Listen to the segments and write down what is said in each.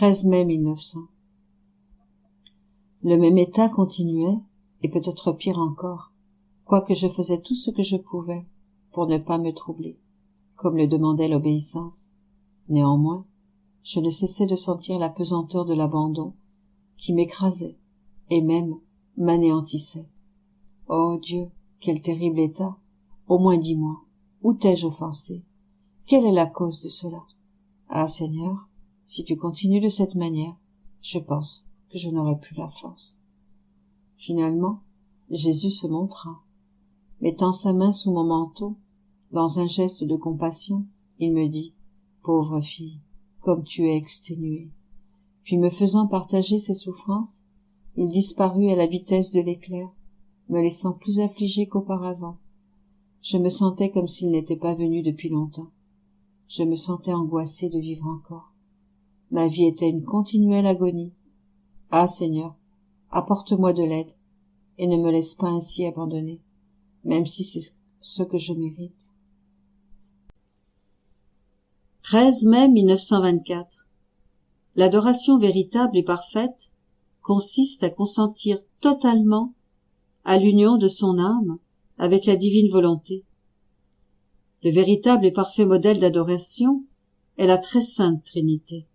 13 mai 1900. Le même état continuait, et peut-être pire encore, quoique je faisais tout ce que je pouvais pour ne pas me troubler, comme le demandait l'obéissance. Néanmoins, je ne cessais de sentir la pesanteur de l'abandon qui m'écrasait et même m'anéantissait. Oh Dieu, quel terrible état! Au moins dis-moi, où t'ai-je offensé? Quelle est la cause de cela? Ah Seigneur, si tu continues de cette manière, je pense que je n'aurai plus la force. Finalement, Jésus se montra. Mettant sa main sous mon manteau, dans un geste de compassion, il me dit « Pauvre fille, comme tu es exténuée ». Puis me faisant partager ses souffrances, il disparut à la vitesse de l'éclair, me laissant plus affligée qu'auparavant. Je me sentais comme s'il n'était pas venu depuis longtemps. Je me sentais angoissée de vivre encore. Ma vie était une continuelle agonie. Ah Seigneur, apporte-moi de l'aide et ne me laisse pas ainsi abandonnée, même si c'est ce que je mérite. 13 mai 1924. L'adoration véritable et parfaite consiste à consentir totalement à l'union de son âme avec la divine volonté. Le véritable et parfait modèle d'adoration est la très sainte Trinité.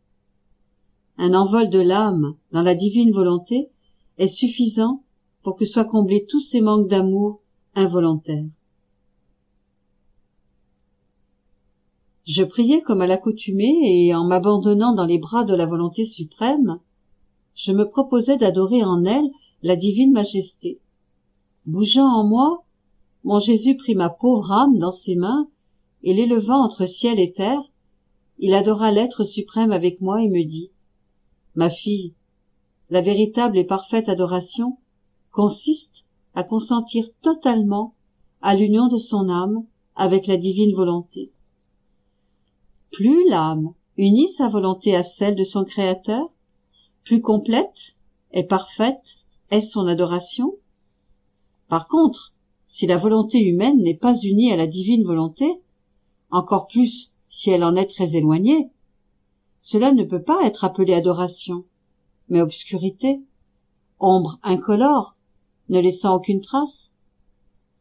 Un envol de l'âme dans la divine volonté est suffisant pour que soient comblés tous ces manques d'amour involontaires. Je priais comme à l'accoutumée et en m'abandonnant dans les bras de la volonté suprême, je me proposais d'adorer en elle la divine majesté. Bougeant en moi, mon Jésus prit ma pauvre âme dans ses mains et l'élevant entre ciel et terre, il adora l'être suprême avec moi et me dit « Ma fille, la véritable et parfaite adoration consiste à consentir totalement à l'union de son âme avec la divine volonté. Plus l'âme unit sa volonté à celle de son Créateur, plus complète et parfaite est son adoration. Par contre, si la volonté humaine n'est pas unie à la divine volonté, encore plus si elle en est très éloignée, cela ne peut pas être appelé adoration, mais obscurité, ombre incolore, ne laissant aucune trace.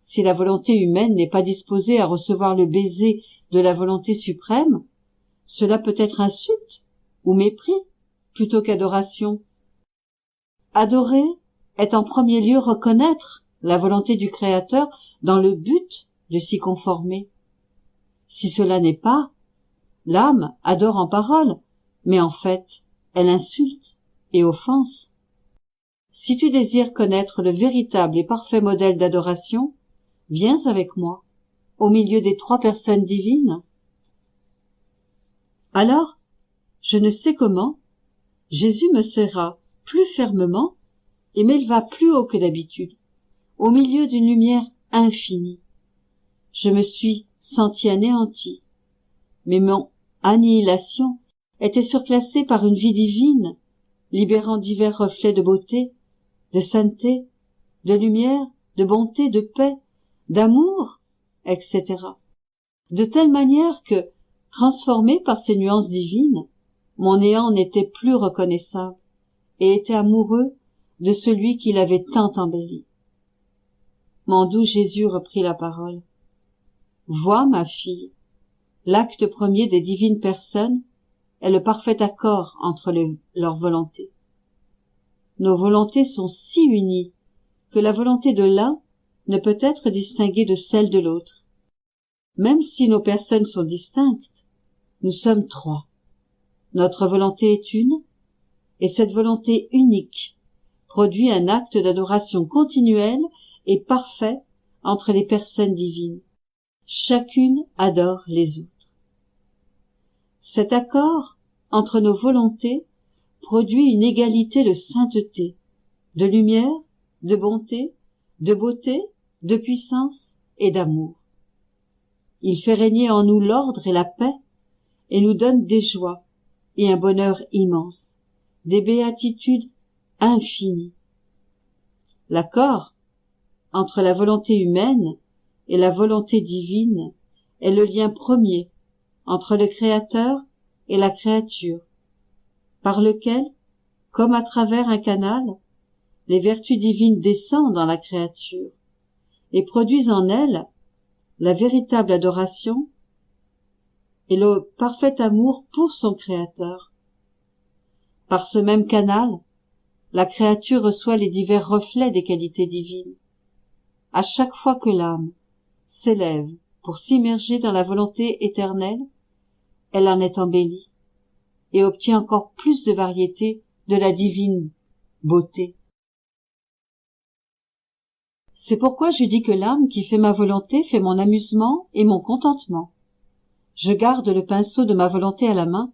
Si la volonté humaine n'est pas disposée à recevoir le baiser de la volonté suprême, cela peut être insulte ou mépris plutôt qu'adoration. Adorer est en premier lieu reconnaître la volonté du Créateur dans le but de s'y conformer. Si cela n'est pas, l'âme adore en parole, mais en fait, elle insulte et offense. Si tu désires connaître le véritable et parfait modèle d'adoration, viens avec moi, au milieu des trois personnes divines. Alors, je ne sais comment, Jésus me serra plus fermement et m'éleva plus haut que d'habitude, au milieu d'une lumière infinie. Je me suis senti anéanti, mais mon annihilation était surclassée par une vie divine, libérant divers reflets de beauté, de sainteté, de lumière, de bonté, de paix, d'amour, etc. De telle manière que, transformé par ces nuances divines, mon néant n'était plus reconnaissable et était amoureux de celui qui l'avait tant embelli. Mon doux Jésus reprit la parole. Vois, ma fille, l'acte premier des divines personnes est le parfait accord entre leurs volontés. Nos volontés sont si unies que la volonté de l'un ne peut être distinguée de celle de l'autre. Même si nos personnes sont distinctes, nous sommes trois. Notre volonté est une, et cette volonté unique produit un acte d'adoration continuelle et parfait entre les personnes divines. Chacune adore les autres. Cet accord entre nos volontés produit une égalité de sainteté, de lumière, de bonté, de beauté, de puissance et d'amour. Il fait régner en nous l'ordre et la paix et nous donne des joies et un bonheur immense, des béatitudes infinies. L'accord entre la volonté humaine et la volonté divine est le lien premier entre le Créateur et la créature. par lequel, comme à travers un canal, les vertus divines descendent dans la créature et produisent en elle la véritable adoration et le parfait amour pour son Créateur. Par ce même canal, la créature reçoit les divers reflets des qualités divines. À chaque fois que l'âme s'élève pour s'immerger dans la volonté éternelle, elle en est embellie et obtient encore plus de variété de la divine beauté. C'est pourquoi je dis que l'âme qui fait ma volonté fait mon amusement et mon contentement. Je garde le pinceau de ma volonté à la main,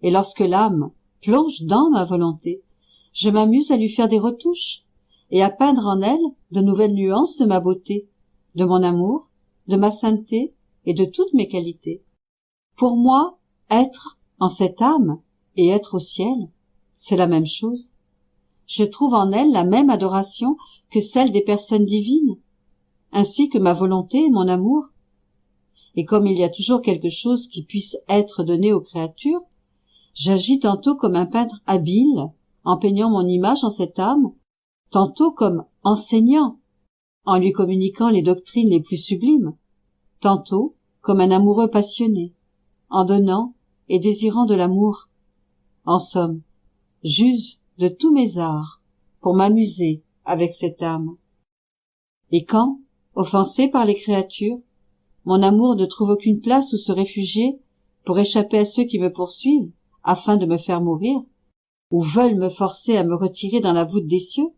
et lorsque l'âme plonge dans ma volonté, je m'amuse à lui faire des retouches et à peindre en elle de nouvelles nuances de ma beauté, de mon amour, de ma sainteté et de toutes mes qualités. Pour moi, être en cette âme et être au ciel, c'est la même chose. Je trouve en elle la même adoration que celle des personnes divines, ainsi que ma volonté et mon amour. Et comme il y a toujours quelque chose qui puisse être donné aux créatures, j'agis tantôt comme un peintre habile, en peignant mon image en cette âme, tantôt comme enseignant, en lui communiquant les doctrines les plus sublimes, tantôt comme un amoureux passionné, en donnant et désirant de l'amour. En somme, j'use de tous mes arts pour m'amuser avec cette âme. Et quand, offensé par les créatures, mon amour ne trouve aucune place où se réfugier pour échapper à ceux qui me poursuivent afin de me faire mourir, ou veulent me forcer à me retirer dans la voûte des cieux,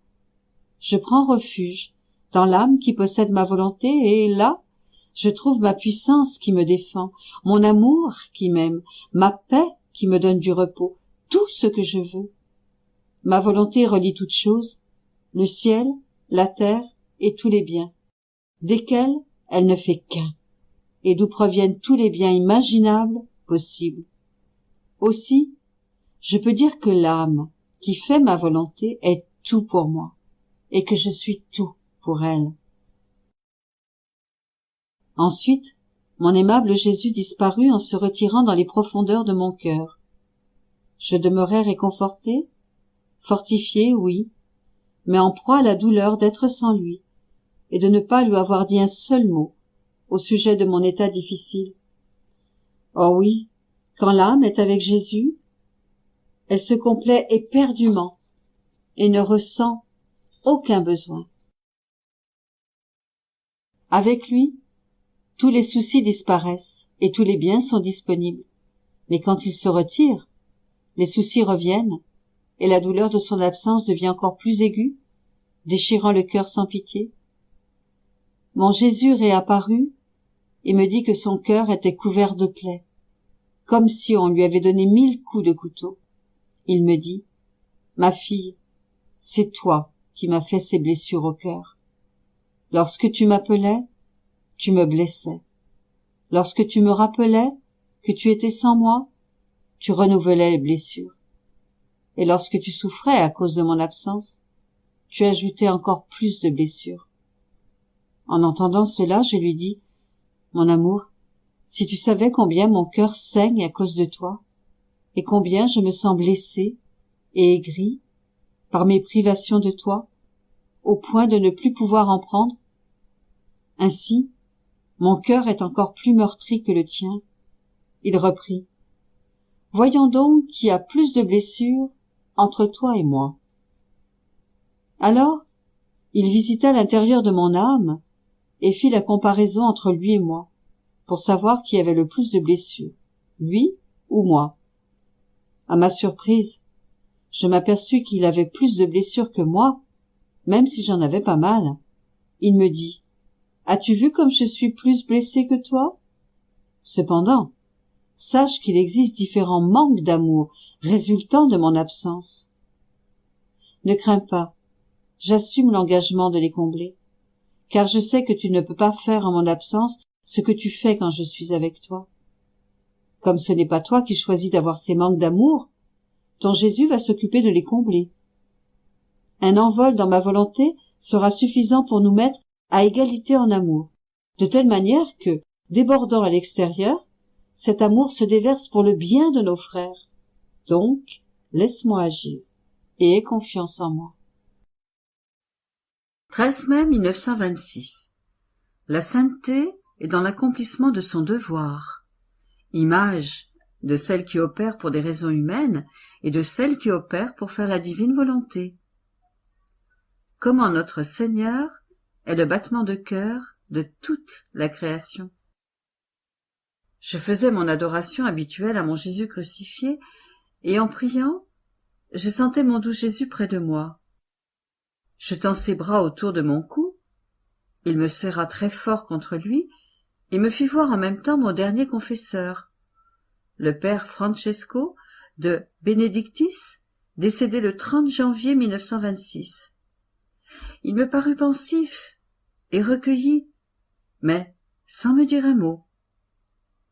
je prends refuge dans l'âme qui possède ma volonté, et là, je trouve ma puissance qui me défend, mon amour qui m'aime, ma paix qui me donne du repos, tout ce que je veux. Ma volonté relie toutes choses, le ciel, la terre et tous les biens, desquels elle ne fait qu'un, et d'où proviennent tous les biens imaginables possibles. Aussi, je peux dire que l'âme qui fait ma volonté est tout pour moi, et que je suis tout pour elle. Ensuite, mon aimable Jésus disparut en se retirant dans les profondeurs de mon cœur. Je demeurai réconforté, fortifié, oui, mais en proie à la douleur d'être sans lui, et de ne pas lui avoir dit un seul mot au sujet de mon état difficile. Oh oui, quand l'âme est avec Jésus, elle se complaît éperdument et ne ressent aucun besoin. Avec lui, tous les soucis disparaissent et tous les biens sont disponibles. Mais quand il se retire, les soucis reviennent et la douleur de son absence devient encore plus aiguë, déchirant le cœur sans pitié. Mon Jésus réapparut et me dit que son cœur était couvert de plaies, comme si on lui avait donné 1000 coups de couteau. Il me dit, « Ma fille, c'est toi qui m'as fait ces blessures au cœur. Lorsque tu m'appelais, tu me blessais. Lorsque tu me rappelais que tu étais sans moi, tu renouvelais les blessures. Et lorsque tu souffrais à cause de mon absence, tu ajoutais encore plus de blessures. » En entendant cela, je lui dis, « Mon amour, si tu savais combien mon cœur saigne à cause de toi, et combien je me sens blessée et aigrie par mes privations de toi, au point de ne plus pouvoir en prendre. Ainsi, mon cœur est encore plus meurtri que le tien. » Il reprit, « Voyons donc qui a plus de blessures entre toi et moi. » Alors, il visita l'intérieur de mon âme et fit la comparaison entre lui et moi, pour savoir qui avait le plus de blessures, lui ou moi. À ma surprise, je m'aperçus qu'il avait plus de blessures que moi, même si j'en avais pas mal. Il me dit, « As-tu vu comme je suis plus blessé que toi ? Cependant, sache qu'il existe différents manques d'amour résultant de mon absence. Ne crains pas, j'assume l'engagement de les combler, car je sais que tu ne peux pas faire en mon absence ce que tu fais quand je suis avec toi. Comme ce n'est pas toi qui choisis d'avoir ces manques d'amour, ton Jésus va s'occuper de les combler. Un envol dans ma volonté sera suffisant pour nous mettre à égalité en amour, de telle manière que, débordant à l'extérieur, cet amour se déverse pour le bien de nos frères. Donc, laisse-moi agir et aie confiance en moi. 13 mai 1926. La sainteté est dans l'accomplissement de son devoir. Image de celle qui opère pour des raisons humaines et de celle qui opère pour faire la divine volonté. Comment notre Seigneur est le battement de cœur de toute la création. Je faisais mon adoration habituelle à mon Jésus crucifié, et en priant, je sentais mon doux Jésus près de moi. Jetant ses bras autour de mon cou, il me serra très fort contre lui et me fit voir en même temps mon dernier confesseur, le père Francesco de Benedictis, décédé le 30 janvier 1926. Il me parut pensif et recueilli, mais sans me dire un mot.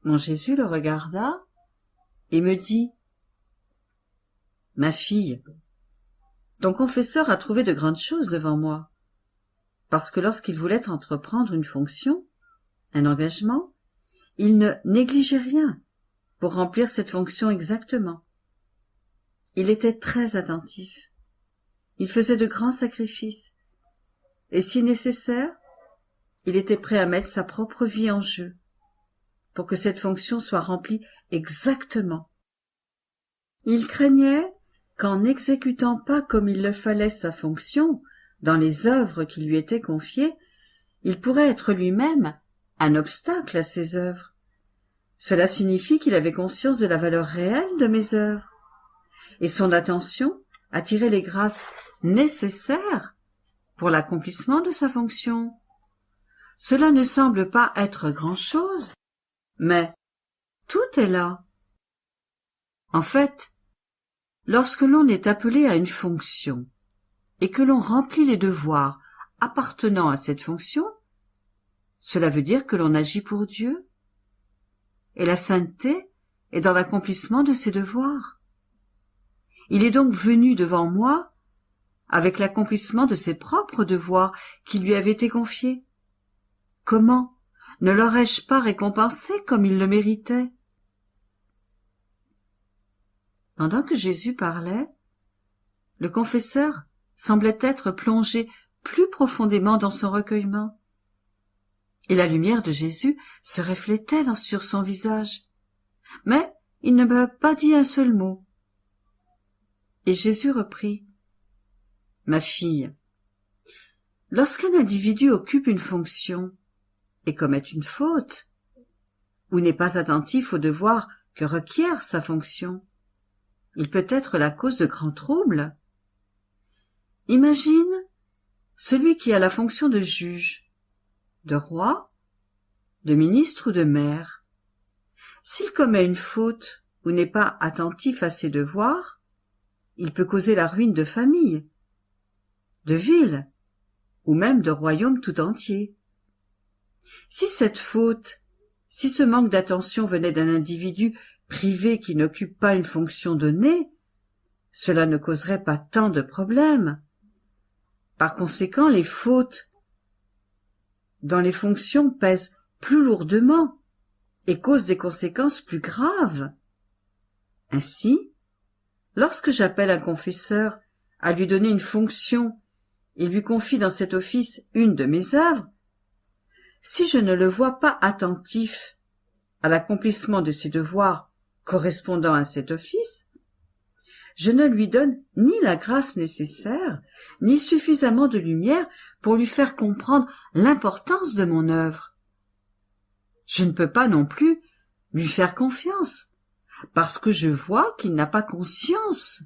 Mon Jésus le regarda et me dit « Ma fille, ton confesseur a trouvé de grandes choses devant moi, parce que lorsqu'il voulait entreprendre une fonction, un engagement, il ne négligeait rien pour remplir cette fonction exactement. Il était très attentif, il faisait de grands sacrifices, et si nécessaire, il était prêt à mettre sa propre vie en jeu pour que cette fonction soit remplie exactement. Il craignait qu'en n'exécutant pas comme il le fallait sa fonction dans les œuvres qui lui étaient confiées, il pourrait être lui-même un obstacle à ses œuvres. Cela signifie qu'il avait conscience de la valeur réelle de mes œuvres, et son attention attirait les grâces nécessaires pour l'accomplissement de sa fonction. Cela ne semble pas être grand-chose, mais tout est là. En fait, lorsque l'on est appelé à une fonction et que l'on remplit les devoirs appartenant à cette fonction, cela veut dire que l'on agit pour Dieu, et la sainteté est dans l'accomplissement de ses devoirs. Il est donc venu devant moi avec l'accomplissement de ses propres devoirs qui lui avaient été confiés. Comment ne l'aurais-je pas récompensé comme il le méritait? Pendant que Jésus parlait, le confesseur semblait être plongé plus profondément dans son recueillement, et la lumière de Jésus se reflétait sur son visage. Mais il ne m'a pas dit un seul mot. Et Jésus reprit. « Ma fille, lorsqu'un individu occupe une fonction et commet une faute, ou n'est pas attentif aux devoirs que requiert sa fonction, il peut être la cause de grands troubles. Imagine celui qui a la fonction de juge, de roi, de ministre ou de maire. S'il commet une faute ou n'est pas attentif à ses devoirs, il peut causer la ruine de famille, de ville, ou même de royaume tout entier. Si cette faute, si ce manque d'attention venait d'un individu privé qui n'occupe pas une fonction donnée, cela ne causerait pas tant de problèmes. Par conséquent, les fautes dans les fonctions pèsent plus lourdement et causent des conséquences plus graves. Ainsi, lorsque j'appelle un confesseur à lui donner une fonction et lui confie dans cet office une de mes œuvres, si je ne le vois pas attentif à l'accomplissement de ses devoirs correspondant à cet office, je ne lui donne ni la grâce nécessaire, ni suffisamment de lumière pour lui faire comprendre l'importance de mon œuvre. Je ne peux pas non plus lui faire confiance, parce que je vois qu'il n'a pas conscience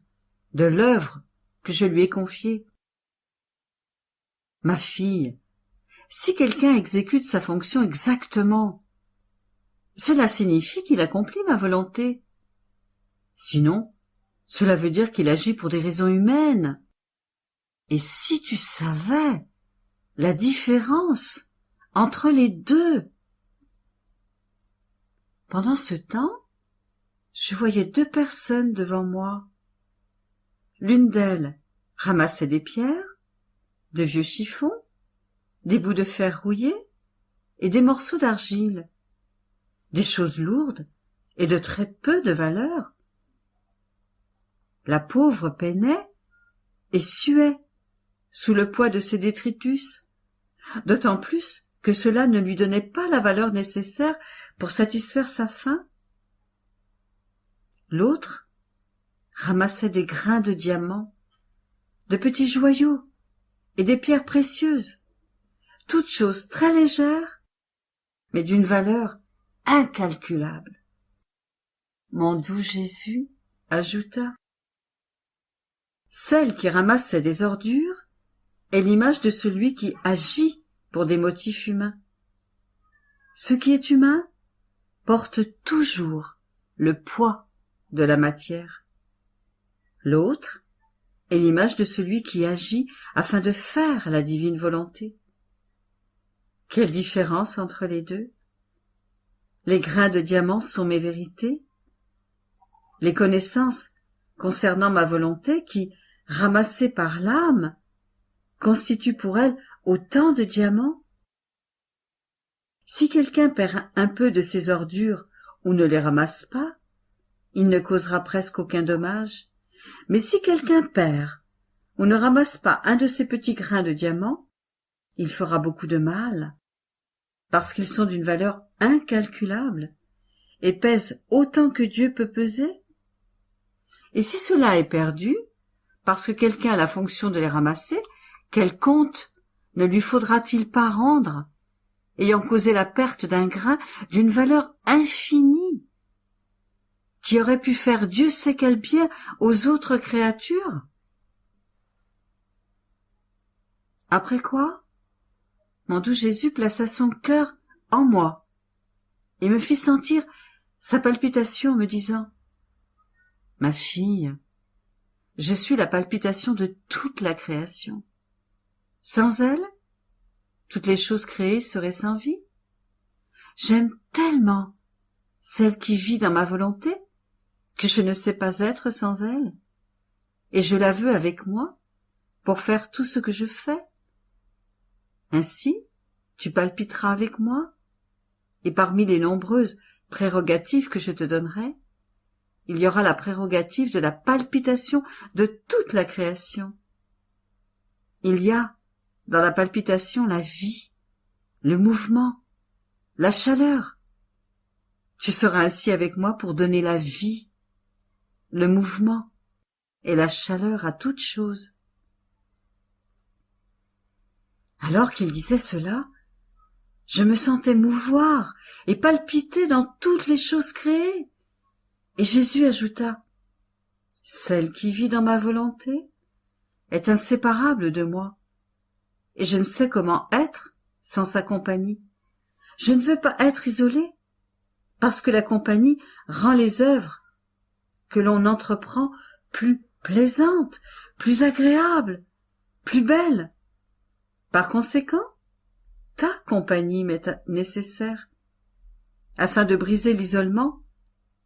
de l'œuvre que je lui ai confiée. Ma fille, si quelqu'un exécute sa fonction exactement, cela signifie qu'il accomplit ma volonté. Sinon, cela veut dire qu'il agit pour des raisons humaines. Et si tu savais la différence entre les deux. Pendant ce temps, je voyais deux personnes devant moi. L'une d'elles ramassait des pierres, de vieux chiffons, des bouts de fer rouillés et des morceaux d'argile, des choses lourdes et de très peu de valeur. La pauvre peinait et suait sous le poids de ses détritus, d'autant plus que cela ne lui donnait pas la valeur nécessaire pour satisfaire sa faim. L'autre ramassait des grains de diamants, de petits joyaux et des pierres précieuses, toutes choses très légères, mais d'une valeur incalculable. Mon doux Jésus ajouta: celle qui ramassait des ordures est l'image de celui qui agit pour des motifs humains. Ce qui est humain porte toujours le poids de la matière. L'autre est l'image de celui qui agit afin de faire la divine volonté. Quelle différence entre les deux? Les grains de diamant sont mes vérités. Les connaissances concernant ma volonté qui, ramassées par l'âme, constituent pour elle autant de diamants. Si quelqu'un perd un peu de ses ordures ou ne les ramasse pas, il ne causera presque aucun dommage. Mais si quelqu'un perd ou ne ramasse pas un de ces petits grains de diamant, il fera beaucoup de mal, parce qu'ils sont d'une valeur incalculable et pèsent autant que Dieu peut peser. Et si cela est perdu, parce que quelqu'un a la fonction de les ramasser, quel compte ne lui faudra-t-il pas rendre, ayant causé la perte d'un grain d'une valeur infinie, qui aurait pu faire Dieu sait quel bien aux autres créatures? Après quoi, mon doux Jésus plaça son cœur en moi et me fit sentir sa palpitation, me disant: ma fille, je suis la palpitation de toute la création. Sans elle, toutes les choses créées seraient sans vie. J'aime tellement celle qui vit dans ma volonté que je ne sais pas être sans elle, et je la veux avec moi pour faire tout ce que je fais. Ainsi, tu palpiteras avec moi, et parmi les nombreuses prérogatives que je te donnerai, il y aura la prérogative de la palpitation de toute la création. Il y a dans la palpitation la vie, le mouvement, la chaleur. Tu seras ainsi avec moi pour donner la vie, le mouvement et la chaleur à toute chose. Alors qu'il disait cela, je me sentais mouvoir et palpiter dans toutes les choses créées. Et Jésus ajouta: celle qui vit dans ma volonté est inséparable de moi, et je ne sais comment être sans sa compagnie. Je ne veux pas être isolé, parce que la compagnie rend les œuvres que l'on entreprend plus plaisantes, plus agréables, plus belles. Par conséquent, ta compagnie m'est nécessaire, afin de briser l'isolement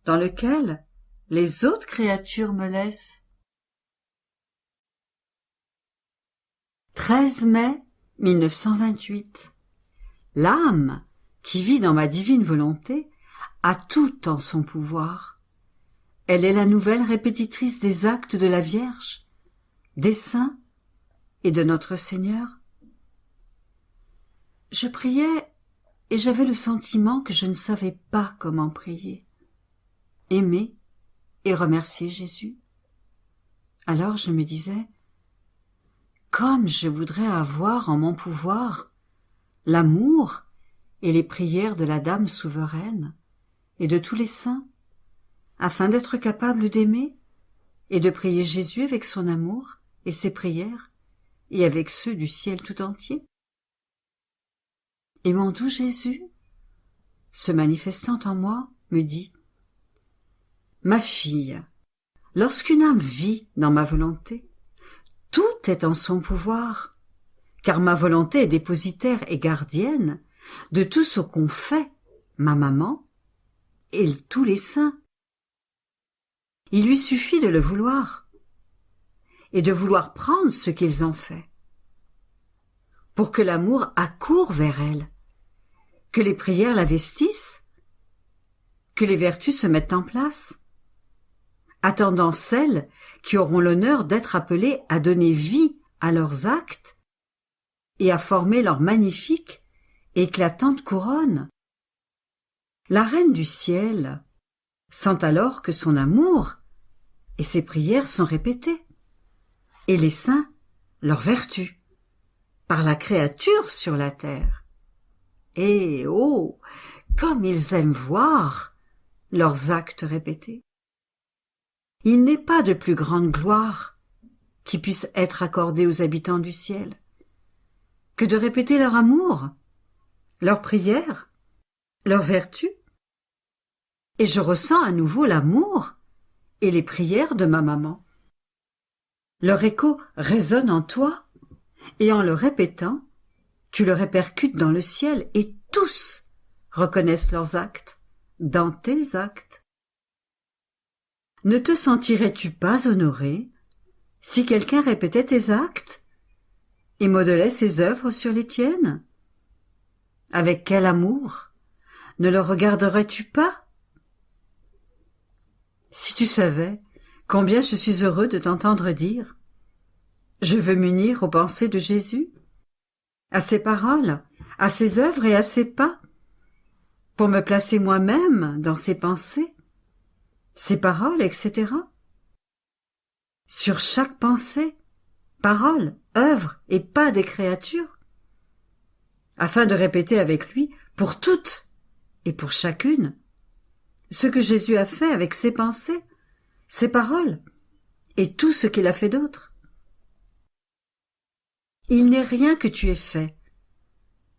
dans lequel les autres créatures me laissent. 13 mai 1928. L'âme qui vit dans ma divine volonté a tout en son pouvoir. Elle est la nouvelle répétitrice des actes de la Vierge, des saints et de notre Seigneur. Je priais et j'avais le sentiment que je ne savais pas comment prier, aimer et remercier Jésus. Alors je me disais: comme je voudrais avoir en mon pouvoir l'amour et les prières de la Dame souveraine et de tous les saints, afin d'être capable d'aimer et de prier Jésus avec son amour et ses prières, et avec ceux du ciel tout entier. Et mon doux Jésus, se manifestant en moi, me dit: ma fille, lorsqu'une âme vit dans ma volonté, tout est en son pouvoir, car ma volonté est dépositaire et gardienne de tout ce qu'ont fait ma maman et tous les saints. Il lui suffit de le vouloir et de vouloir prendre ce qu'ils ont fait, pour que l'amour accourt vers elle, que les prières la vestissent, que les vertus se mettent en place. attendant celles qui auront l'honneur d'être appelées à donner vie à leurs actes et à former leur magnifique et éclatante couronne. La Reine du ciel sent alors que son amour et ses prières sont répétées, et les saints leur vertu, par la créature sur la terre. Et oh, comme ils aiment voir leurs actes répétés. Il n'est pas de plus grande gloire qui puisse être accordée aux habitants du ciel que de répéter leur amour, leurs prières, leurs vertus. Et je ressens à nouveau l'amour et les prières de ma maman. Leur écho résonne en toi, et en le répétant, tu le répercutes dans le ciel, et tous reconnaissent leurs actes, dans tes actes. Ne te sentirais-tu pas honoré si quelqu'un répétait tes actes et modelait ses œuvres sur les tiennes? Avec quel amour ne le regarderais-tu pas? Si tu savais combien je suis heureux de t'entendre dire « Je veux m'unir aux pensées de Jésus, à ses paroles, à ses œuvres et à ses pas, pour me placer moi-même dans ses pensées, ses paroles, etc. Sur chaque pensée, parole, œuvre et pas des créatures, afin de répéter avec lui pour toutes et pour chacune ce que Jésus a fait avec ses pensées, ses paroles et tout ce qu'il a fait d'autre. Il n'est rien que tu aies fait,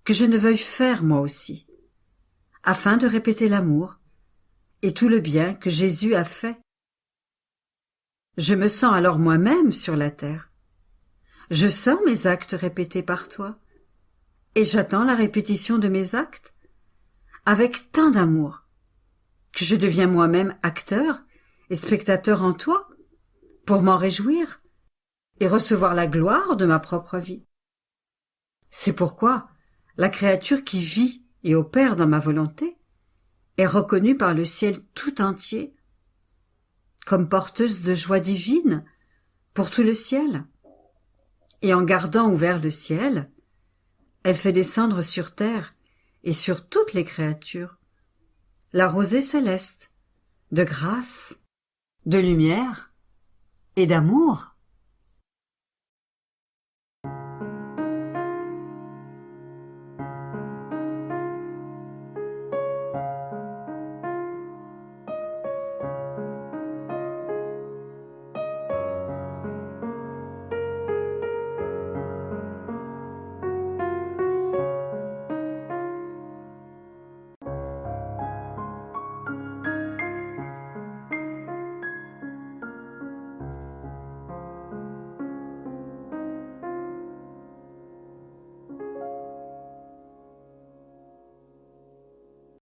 que je ne veuille faire moi aussi, afin de répéter l'amour et tout le bien que Jésus a fait. Je me sens alors moi-même sur la terre. Je sens mes actes répétés par toi, et j'attends la répétition de mes actes avec tant d'amour que je deviens moi-même acteur et spectateur en toi pour m'en réjouir et recevoir la gloire de ma propre vie. C'est pourquoi la créature qui vit et opère dans ma volonté est reconnue par le ciel tout entier comme porteuse de joie divine pour tout le ciel. Et en gardant ouvert le ciel, elle fait descendre sur terre et sur toutes les créatures la rosée céleste de grâce, de lumière et d'amour.